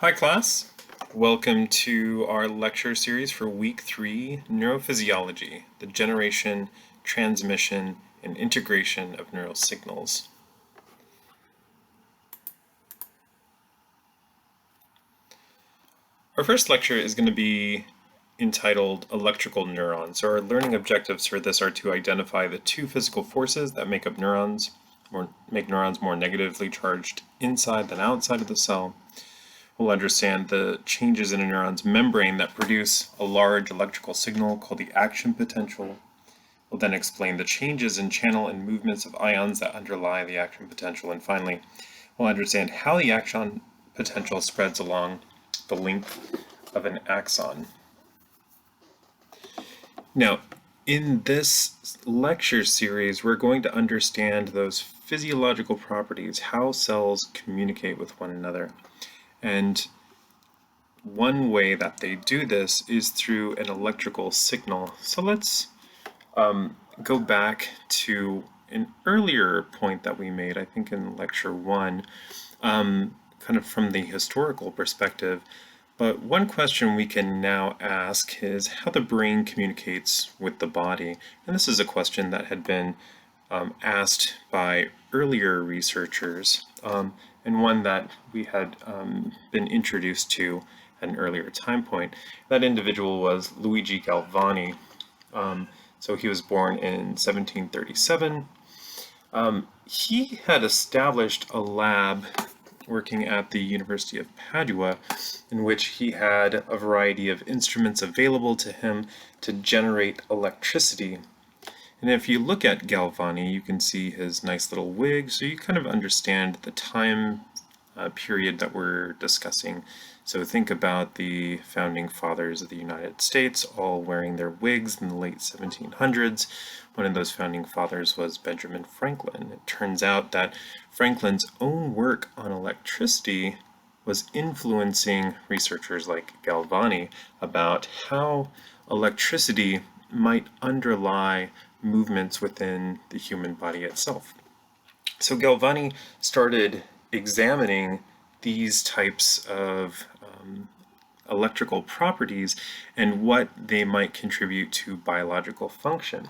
Hi class, welcome to our lecture series for week 3, Neurophysiology, the generation, transmission, and integration of neural signals. Our first lecture is going to be entitled Electrical Neurons. So our learning objectives for this are to identify the two physical forces that make up neurons, or make neurons more negatively charged inside than outside of the cell. We'll understand the changes in a neuron's membrane that produce a large electrical signal called the action potential. We'll then explain the changes in channel and movements of ions that underlie the action potential. And finally, we'll understand how the action potential spreads along the length of an axon. Now, in this lecture series, we're going to understand those physiological properties, how cells communicate with one another. And one way that they do this is through an electrical signal. So let's go back to an earlier point that we made, I think in lecture 1, kind of from the historical perspective. But one question we can now ask is how the brain communicates with the body. And this is a question that had been asked by earlier researchers, and one that we had been introduced to at an earlier time point. That individual was Luigi Galvani. So he was born in 1737. He had established a lab working at the University of Padua, in which he had a variety of instruments available to him to generate electricity. And if you look at Galvani, you can see his nice little wig, so you kind of understand the time period that we're discussing. So think about the founding fathers of the United States all wearing their wigs in the late 1700s. One of those founding fathers was Benjamin Franklin. It turns out that Franklin's own work on electricity was influencing researchers like Galvani about how electricity might underlie movements within the human body itself. So Galvani started examining these types of electrical properties and what they might contribute to biological function.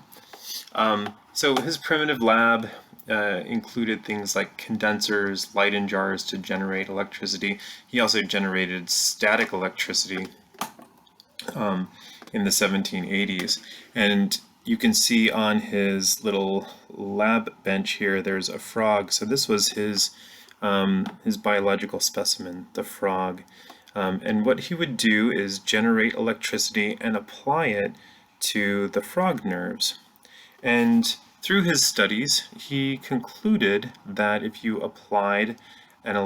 So his primitive lab included things like condensers, Leyden jars to generate electricity. He also generated static electricity in the 1780s. And you can see on his little lab bench here, there's a frog. So this was his biological specimen, the frog. And what he would do is generate electricity and apply it to the frog nerves. And through his studies, he concluded that if you applied an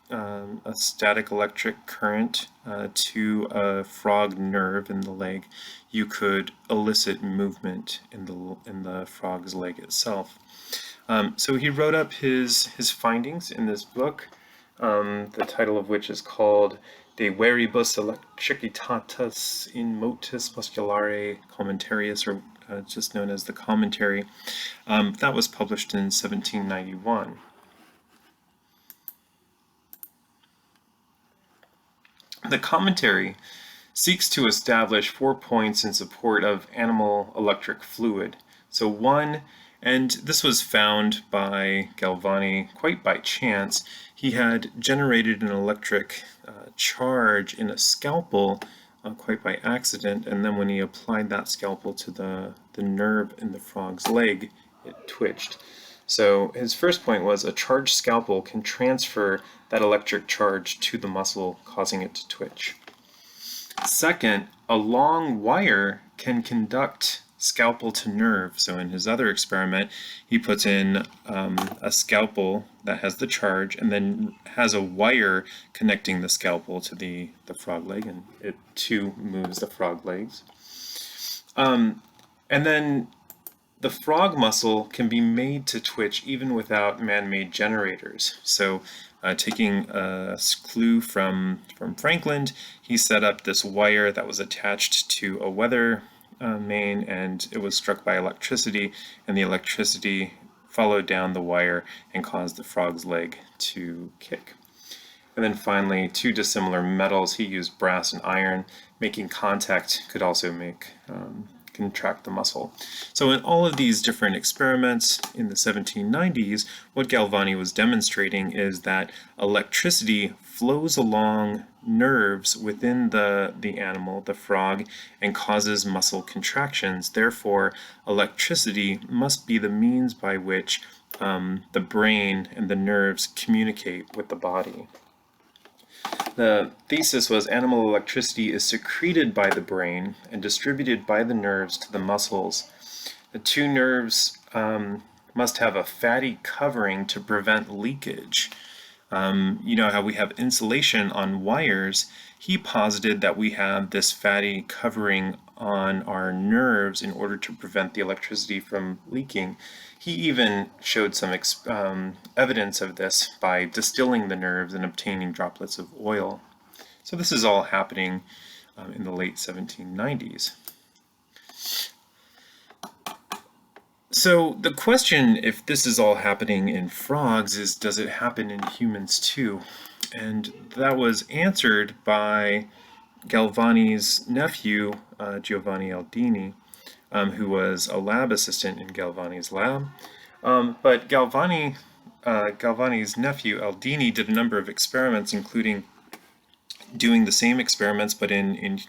a static electric current to a frog nerve in the leg, you could elicit movement in the frog's leg itself. So he wrote up his findings in this book, the title of which is called De Veribus Electricitatis in Motus Musculare Commentarius, or just known as the Commentary. That was published in 1791. The commentary seeks to establish 4 points in support of animal electric fluid. So one, and this was found by Galvani quite by chance, he had generated an electric charge in a scalpel quite by accident, and then when he applied that scalpel to the nerve in the frog's leg, it twitched. So his first point was a charged scalpel can transfer that electric charge to the muscle, causing it to twitch. Second, a long wire can conduct scalpel to nerve. So in his other experiment, he puts in a scalpel that has the charge and then has a wire connecting the scalpel to the frog leg, and it too moves the frog legs. And then the frog muscle can be made to twitch even without man-made generators. So taking a clue from Franklin, he set up this wire that was attached to a weather main, and it was struck by electricity, and the electricity followed down the wire and caused the frog's leg to kick. And then finally, two dissimilar metals, he used brass and iron. Making contact could also contract the muscle. So in all of these different experiments in the 1790s, what Galvani was demonstrating is that electricity flows along nerves within the animal, the frog, and causes muscle contractions. Therefore, electricity must be the means by which the brain and the nerves communicate with the body. The thesis was animal electricity is secreted by the brain and distributed by the nerves to the muscles. The two nerves must have a fatty covering to prevent leakage. You know how we have insulation on wires. He posited that we have this fatty covering on our nerves in order to prevent the electricity from leaking. He even showed some evidence of this by distilling the nerves and obtaining droplets of oil. So this is all happening in the late 1790s. So the question, if this is all happening in frogs, is does it happen in humans too? And that was answered by Galvani's nephew, Giovanni Aldini, who was a lab assistant in Galvani's lab. But Galvani's nephew, Aldini, did a number of experiments, including doing the same experiments but in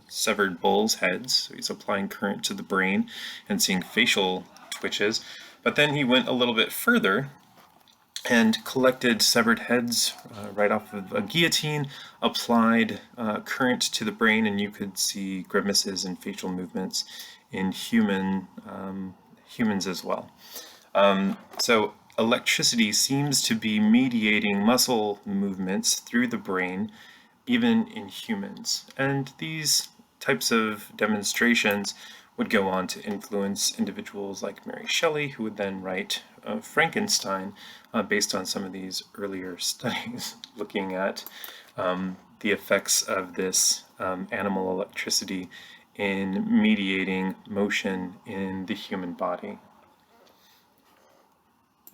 severed bulls' heads. So he's applying current to the brain and seeing facial twitches. But then he went a little bit further and collected severed heads right off of a guillotine, applied current to the brain, and you could see grimaces and facial movements in humans as well. So electricity seems to be mediating muscle movements through the brain, even in humans. And these types of demonstrations would go on to influence individuals like Mary Shelley, who would then write Frankenstein based on some of these earlier studies looking at the effects of this animal electricity in mediating motion in the human body.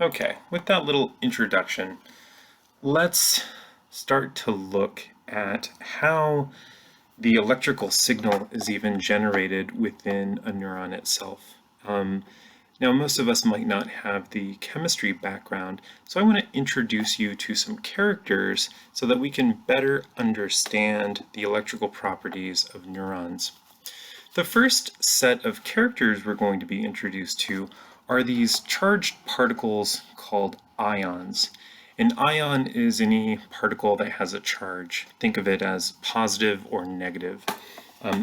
Okay, with that little introduction, let's start to look at how the electrical signal is even generated within a neuron itself. Now, most of us might not have the chemistry background, so I want to introduce you to some characters so that we can better understand the electrical properties of neurons. The first set of characters we're going to be introduced to are these charged particles called ions. An ion is any particle that has a charge. Think of it as positive or negative.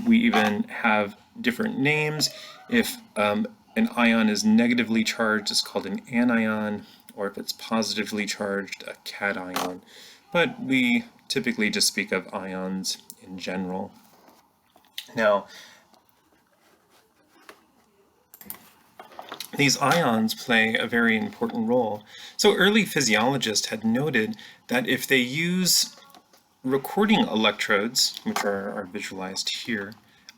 We even have different names. If an ion is negatively charged, it's called an anion, or if it's positively charged, a cation. But we typically just speak of ions in general. Now, these ions play a very important role. So early physiologists had noted that if they use recording electrodes, which are visualized here,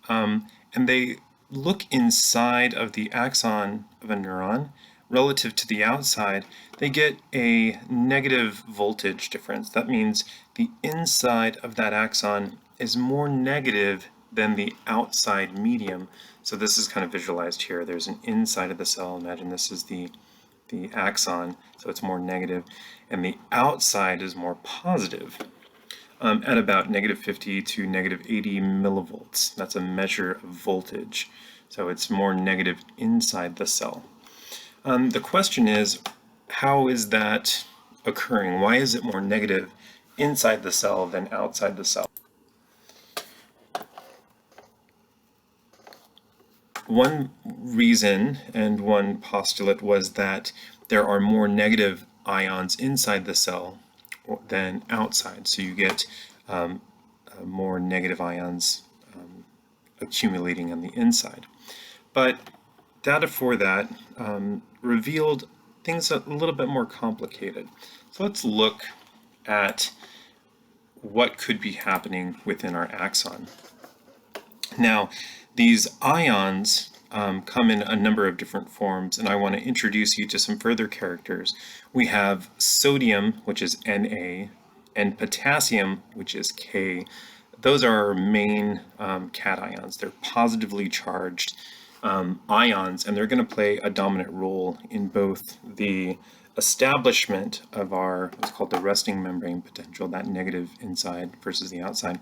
and they look inside of the axon of a neuron relative to the outside, they get a negative voltage difference. That means the inside of that axon is more negative than the outside medium. So this is kind of visualized here. There's an inside of the cell. Imagine this is the axon, so it's more negative, and the outside is more positive at about -50 to -80 millivolts. That's a measure of voltage. So it's more negative inside the cell. The question is, how is that occurring? Why is it more negative inside the cell than outside the cell? One reason and one postulate was that there are more negative ions inside the cell than outside. So you get more negative ions accumulating on the inside. But data for that revealed things a little bit more complicated. So let's look at what could be happening within our axon. Now, these ions come in a number of different forms, and I want to introduce you to some further characters. We have sodium, which is Na, and potassium, which is K. Those are our main cations. They're positively charged ions, and they're going to play a dominant role in both the establishment of our what's called the resting membrane potential, that negative inside versus the outside,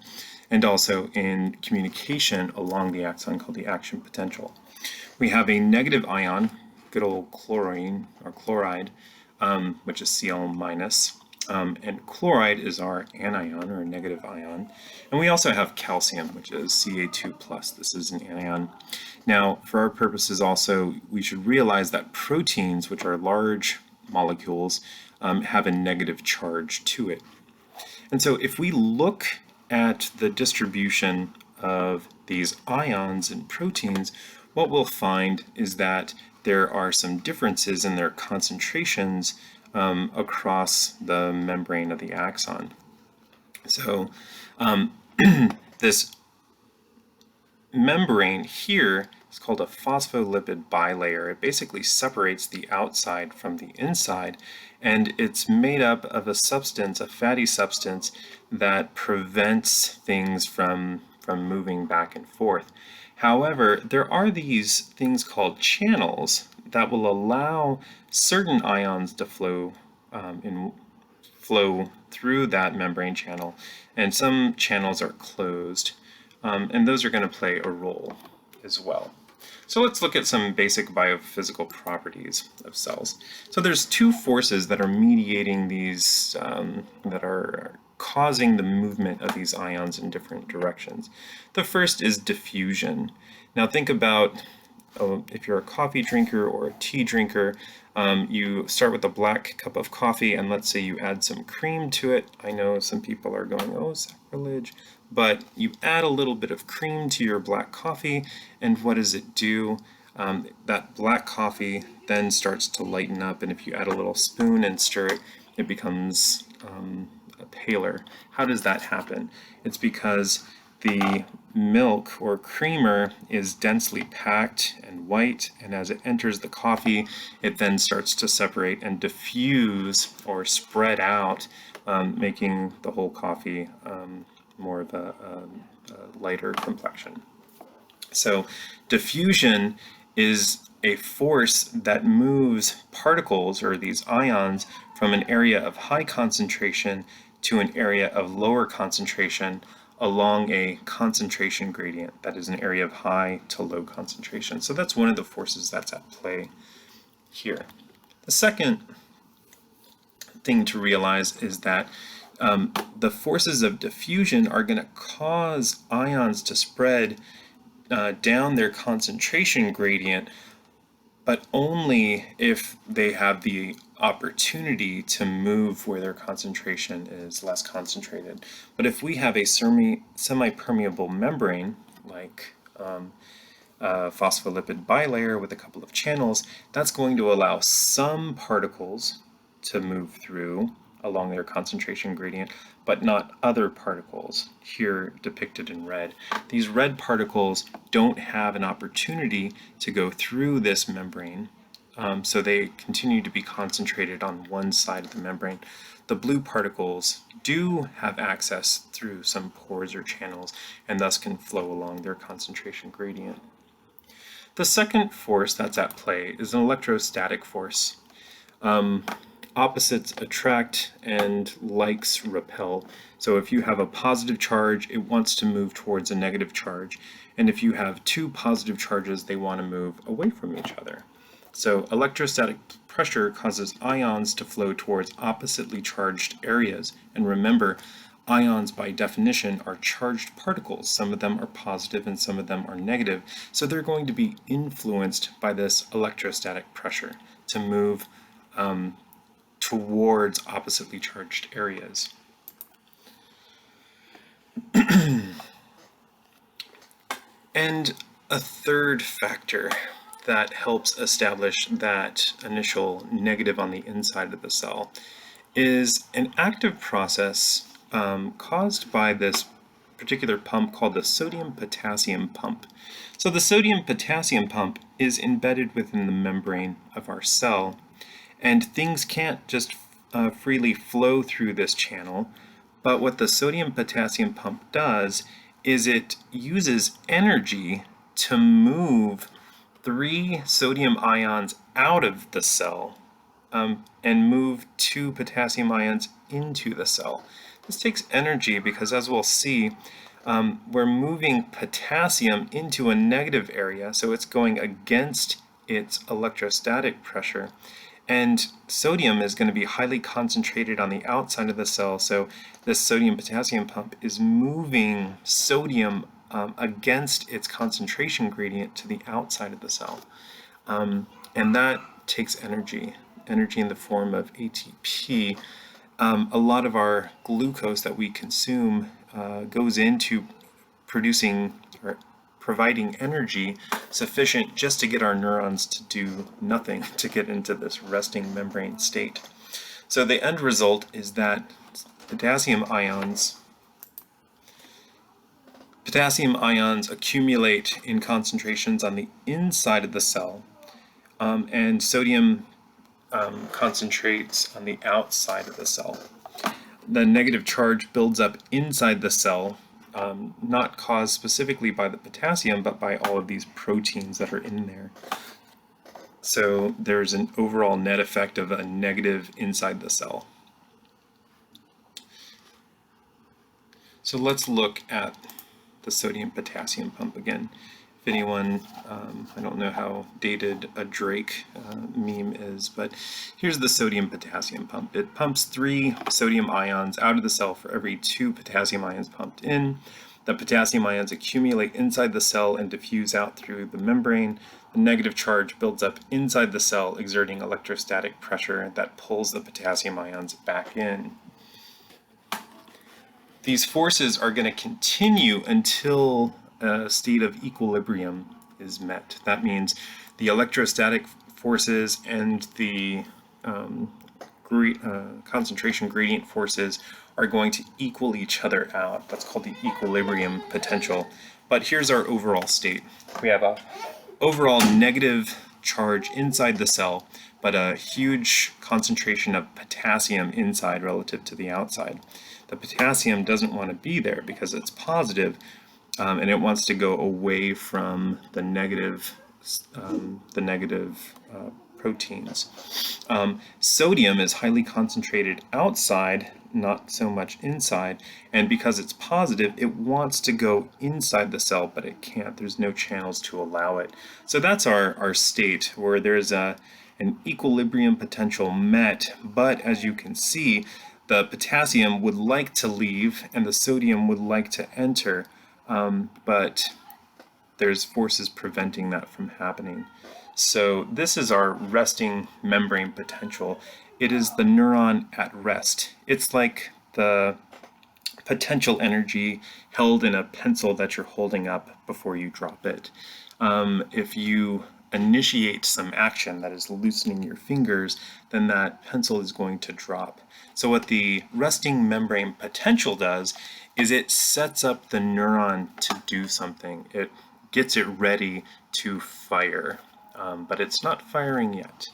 and also in communication along the axon called the action potential. We have a negative ion, good old chlorine or chloride, which is Cl minus. And chloride is our anion or negative ion. And we also have calcium, which is Ca2 plus. This is an anion. Now, for our purposes also, we should realize that proteins, which are large molecules, have a negative charge to it. And so if we look at the distribution of these ions in proteins, what we'll find is that there are some differences in their concentrations across the membrane of the axon. So this membrane here is called a phospholipid bilayer. It basically separates the outside from the inside, and it's made up of a substance, a fatty substance, that prevents things from moving back and forth. However, there are these things called channels that will allow certain ions to flow through that membrane channel, and some channels are closed, and those are going to play a role as well. So let's look at some basic biophysical properties of cells. So there's two forces that are mediating these, that are causing the movement of these ions in different directions. The first is diffusion. Now think about if you're a coffee drinker or a tea drinker, you start with a black cup of coffee, and let's say you add some cream to it. I know some people are going, oh, sacrilege, but you add a little bit of cream to your black coffee, and what does it do? That black coffee then starts to lighten up, and if you add a little spoon and stir it, it becomes paler. How does that happen? It's because the milk or creamer is densely packed and white, and as it enters the coffee, it then starts to separate and diffuse or spread out, making the whole coffee more of a lighter complexion. So diffusion is a force that moves particles or these ions from an area of high concentration to an area of lower concentration along a concentration gradient, that is an area of high to low concentration. So that's one of the forces that's at play here. The second thing to realize is that the forces of diffusion are going to cause ions to spread down their concentration gradient, but only if they have the opportunity to move where their concentration is less concentrated. But if we have a semi-permeable membrane, like a phospholipid bilayer with a couple of channels, that's going to allow some particles to move through along their concentration gradient, but not other particles, here depicted in red. These red particles don't have an opportunity to go through this membrane, so they continue to be concentrated on one side of the membrane. The blue particles do have access through some pores or channels, and thus can flow along their concentration gradient. The second force that's at play is an electrostatic force. Opposites attract and likes repel. So if you have a positive charge, it wants to move towards a negative charge. And if you have two positive charges, they want to move away from each other. So electrostatic pressure causes ions to flow towards oppositely charged areas. And remember, ions by definition are charged particles. Some of them are positive and some of them are negative. So they're going to be influenced by this electrostatic pressure to move towards oppositely charged areas. And a third factor that helps establish that initial negative on the inside of the cell is an active process caused by this particular pump called the sodium-potassium pump. So the sodium-potassium pump is embedded within the membrane of our cell, and things can't just freely flow through this channel But what the sodium-potassium pump does is it uses energy to move 3 sodium ions out of the cell and move 2 potassium ions into the cell. This takes energy because, as we'll see, we're moving potassium into a negative area, so it's going against its electrostatic pressure. And sodium is going to be highly concentrated on the outside of the cell, so this sodium-potassium pump is moving sodium against its concentration gradient to the outside of the cell. And that takes energy in the form of ATP. A lot of our glucose that we consume goes into producing or providing energy sufficient just to get our neurons to do nothing, to get into this resting membrane state. So the end result is that potassium ions accumulate in concentrations on the inside of the cell, and sodium concentrates on the outside of the cell. The negative charge builds up inside the cell, not caused specifically by the potassium, but by all of these proteins that are in there. So there's an overall net effect of a negative inside the cell. So let's look at the sodium-potassium pump again. If anyone, I don't know how dated a Drake meme is, but here's the sodium-potassium pump. It pumps 3 sodium ions out of the cell for every 2 potassium ions pumped in. The potassium ions accumulate inside the cell and diffuse out through the membrane. The negative charge builds up inside the cell, exerting electrostatic pressure that pulls the potassium ions back in. These forces are going to continue until a state of equilibrium is met. That means the electrostatic forces and the concentration gradient forces are going to equal each other out. That's called the equilibrium potential. But here's our overall state. We have a overall negative charge inside the cell, but a huge concentration of potassium inside relative to the outside. The potassium doesn't want to be there because it's positive, and it wants to go away from the negative proteins. Sodium is highly concentrated outside, not so much inside, and because it's positive, it wants to go inside the cell, but it can't. There's no channels to allow it. So that's our state, where there's an equilibrium potential met, but as you can see, the potassium would like to leave and the sodium would like to enter, but there's forces preventing that from happening. So this is our resting membrane potential. It is the neuron at rest. It's like the potential energy held in a pencil that you're holding up before you drop it. If you initiate some action that is loosening your fingers, then that pencil is going to drop. So what the resting membrane potential does is it sets up the neuron to do something. It gets it ready to fire, but it's not firing yet.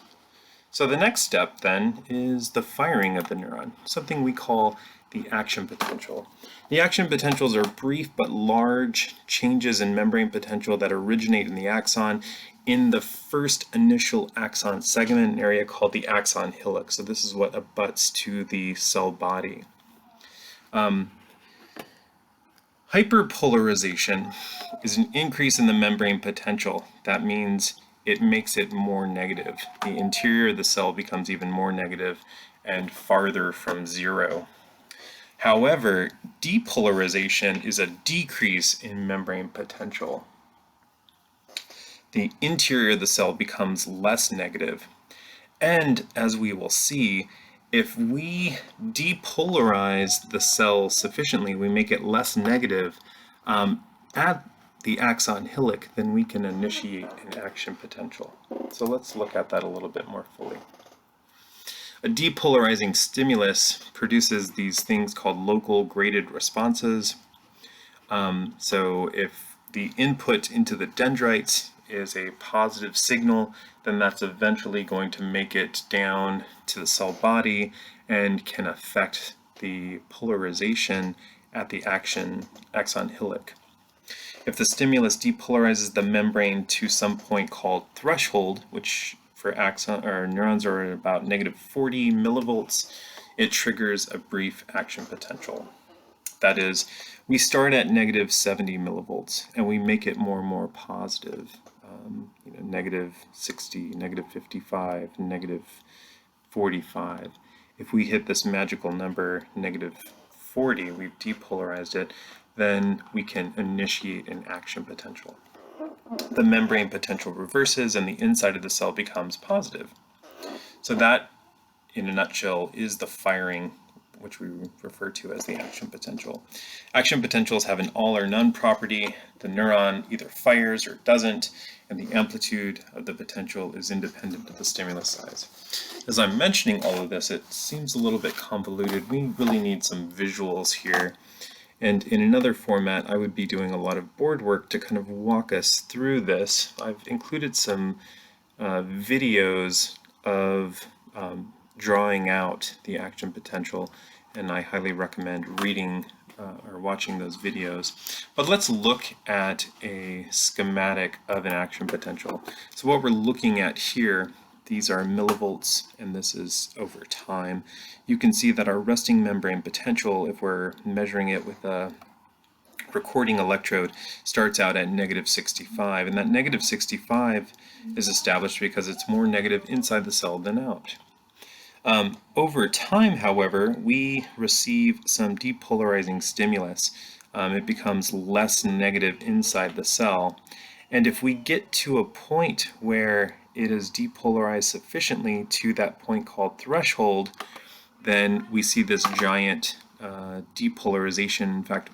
So the next step then is the firing of the neuron, something we call the action potential. The action potentials are brief but large changes in membrane potential that originate in the axon in the first initial axon segment, an area called the axon hillock. So this is what abuts to the cell body. Hyperpolarization is an increase in the membrane potential. That means it makes it more negative. The interior of the cell becomes even more negative and farther from zero. However, depolarization is a decrease in membrane potential. The interior of the cell becomes less negative. And as we will see, if we depolarize the cell sufficiently, we make it less negative at the axon hillock, then we can initiate an action potential. So let's look at that a little bit more fully. A depolarizing stimulus produces these things called local graded responses. So if the input into the dendrites is a positive signal, then that's eventually going to make it down to the cell body and can affect the polarization at the axon hillock. If the stimulus depolarizes the membrane to some point called threshold, which for axon or neurons are at about -40 millivolts, it triggers a brief action potential. That is, we start at -70 millivolts and we make it more and more positive. -60, -55, -45. If we hit this magical number, -40, we've depolarized it, then we can initiate an action potential. The membrane potential reverses and the inside of the cell becomes positive. So that, in a nutshell, is the firing, which we refer to as the action potential. Action potentials have an all or none property. The neuron either fires or doesn't, and the amplitude of the potential is independent of the stimulus size. As I'm mentioning all of this, it seems a little bit convoluted. We really need some visuals here. And in another format, I would be doing a lot of board work to kind of walk us through this. I've included some videos of drawing out the action potential, and I highly recommend reading or watching those videos. But let's look at a schematic of an action potential. So what we're looking at here, these are millivolts, and this is over time. You can see that our resting membrane potential, if we're measuring it with a recording electrode, starts out at -65, and that -65 is established because it's more negative inside the cell than out. Over time, however, we receive some depolarizing stimulus. It becomes less negative inside the cell, and if we get to a point where it is depolarized sufficiently to that point called threshold, then we see this giant depolarization. In fact,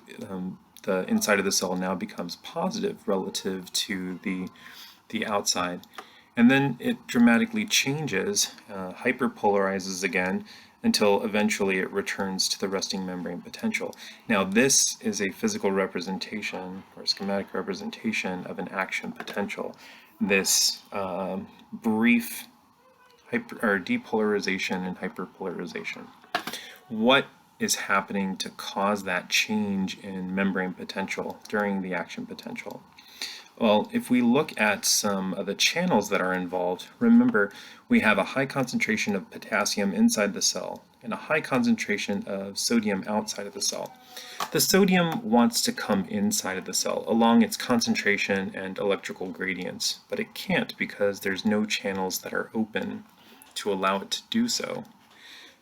the inside of the cell now becomes positive relative to the outside. And then it dramatically changes, hyperpolarizes again, until eventually it returns to the resting membrane potential. Now this is a physical representation or schematic representation of an action potential. This brief depolarization and hyperpolarization. What is happening to cause that change in membrane potential during the action potential? Well, if we look at some of the channels that are involved, remember we have a high concentration of potassium inside the cell and a high concentration of sodium outside of the cell. The sodium wants to come inside of the cell along its concentration and electrical gradients, but it can't because there's no channels that are open to allow it to do so.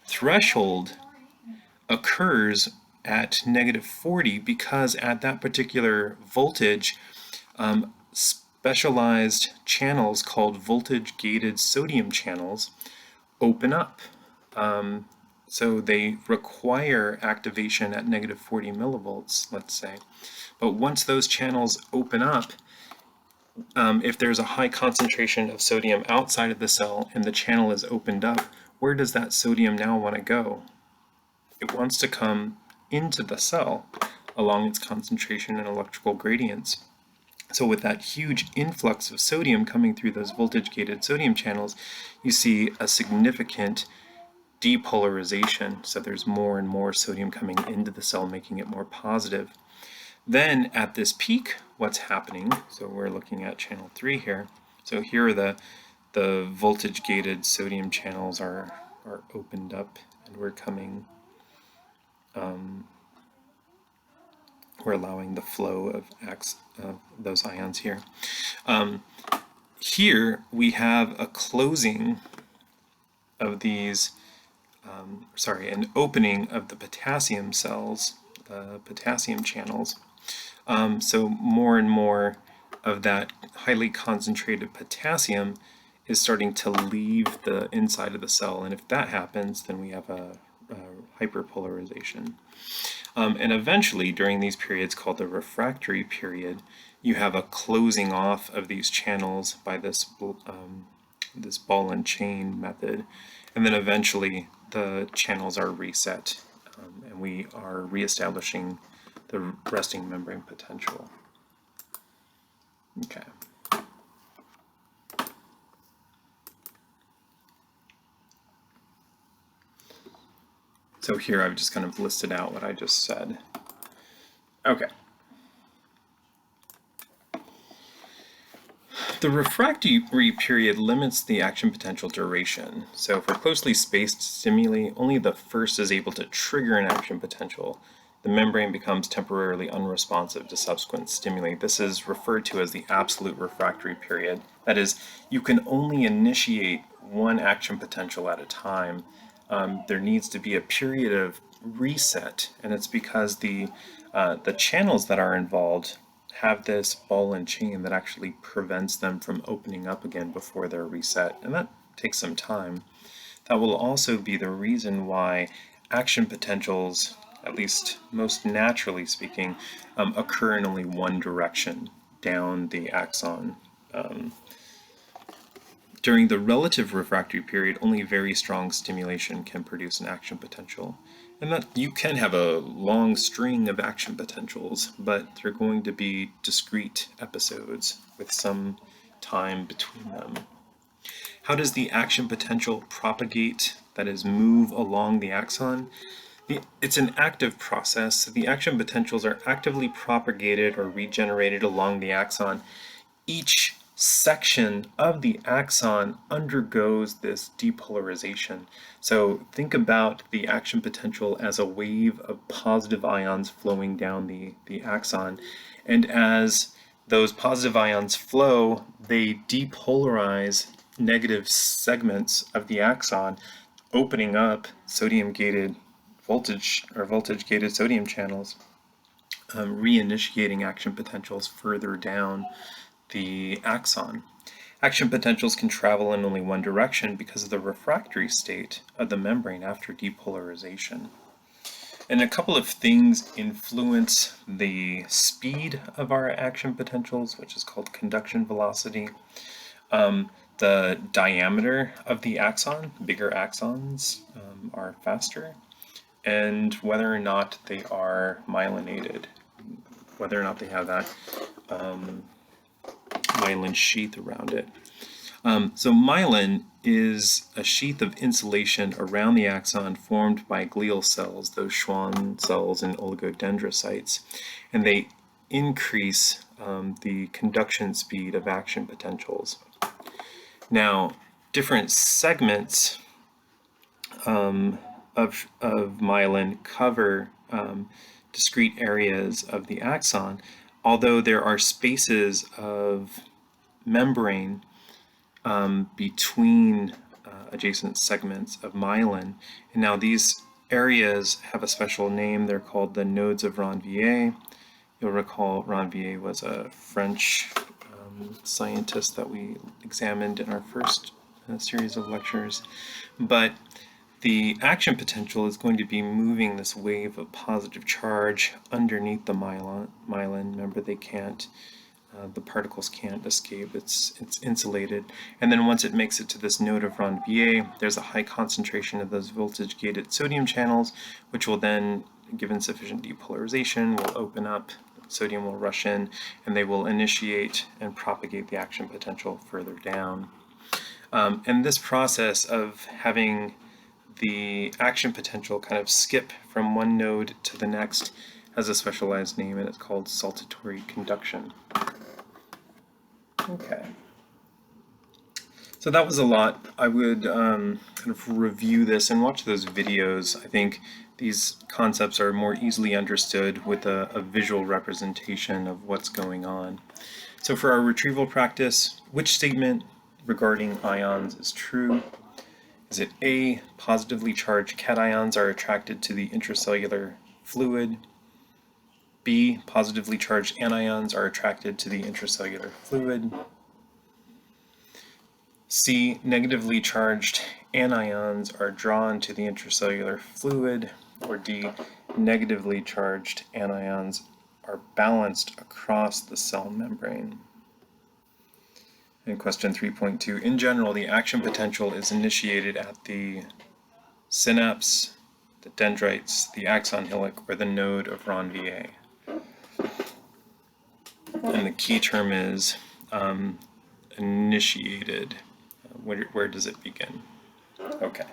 Threshold occurs at -40 because at that particular voltage, specialized channels called voltage-gated sodium channels open up. So they require activation at -40 millivolts, let's say. But once those channels open up, if there's a high concentration of sodium outside of the cell and the channel is opened up, where does that sodium now want to go? It wants to come into the cell along its concentration and electrical gradients. So with that huge influx of sodium coming through those voltage-gated sodium channels, you see a significant depolarization. So there's more and more sodium coming into the cell, making it more positive. Then at this peak, what's happening? So we're looking at channel 3 here. So here are the voltage-gated sodium channels are opened up, and we're coming. We're allowing the flow of those ions here. Here we have a closing of these, an opening of the potassium cells, the potassium channels. So more and more of that highly concentrated potassium is starting to leave the inside of the cell, and if that happens, then we have a hyperpolarization. And eventually, during these periods called the refractory period, you have a closing off of these channels by this this ball and chain method, and then eventually the channels are reset, and we are reestablishing the resting membrane potential. Okay. So here I've just kind of listed out what I just said. Okay. The refractory period limits the action potential duration. So for closely spaced stimuli, only the first is able to trigger an action potential. The membrane becomes temporarily unresponsive to subsequent stimuli. This is referred to as the absolute refractory period. That is, you can only initiate one action potential at a time. There needs to be a period of reset, and it's because the channels that are involved have this ball and chain that actually prevents them from opening up again before they're reset, and that takes some time. That will also be the reason why action potentials, at least most naturally speaking, occur in only one direction, down the axon. During the relative refractory period, only very strong stimulation can produce an action potential. And that you can have a long string of action potentials, but they're going to be discrete episodes with some time between them. How does the action potential propagate, that is, move along the axon? It's an active process. So the action potentials are actively propagated or regenerated along the axon. Each section of the axon undergoes this depolarization. So think about the action potential as a wave of positive ions flowing down the axon. And as those positive ions flow, they depolarize negative segments of the axon, opening up sodium-gated voltage or voltage-gated sodium channels, reinitiating action potentials further down the axon. Action potentials can travel in only one direction because of the refractory state of the membrane after depolarization. And a couple of things influence the speed of our action potentials, which is called conduction velocity. The diameter of the axon, bigger axons are faster, and whether or not they are myelinated, whether or not they have that myelin sheath around it. So myelin is a sheath of insulation around the axon formed by glial cells, those Schwann cells and oligodendrocytes, and they increase the conduction speed of action potentials. Now, different segments of myelin cover discrete areas of the axon, although there are spaces of membrane between adjacent segments of myelin. And now these areas have a special name. They're called the nodes of Ranvier. You'll recall Ranvier was a French scientist that we examined in our first series of lectures. But the action potential is going to be moving this wave of positive charge underneath the myelin. Remember, they can't, the particles can't escape. It's insulated. And then once it makes it to this node of Ranvier, there's a high concentration of those voltage-gated sodium channels, which will then, given sufficient depolarization, will open up. Sodium will rush in, and they will initiate and propagate the action potential further down. And this process of having the action potential kind of skip from one node to the next has a specialized name, and it's called saltatory conduction. Okay. So that was a lot. I would kind of review this and watch those videos. I think these concepts are more easily understood with a visual representation of what's going on. So for our retrieval practice, which statement regarding ions is true? Is it A, positively charged cations are attracted to the intracellular fluid? B, positively charged anions are attracted to the intracellular fluid? C, negatively charged anions are drawn to the intracellular fluid? Or D, negatively charged anions are balanced across the cell membrane? And question 3.2, in general, the action potential is initiated at the synapse, the dendrites, the axon hillock, or the node of Ranvier. And the key term is initiated. Where does it begin? Okay.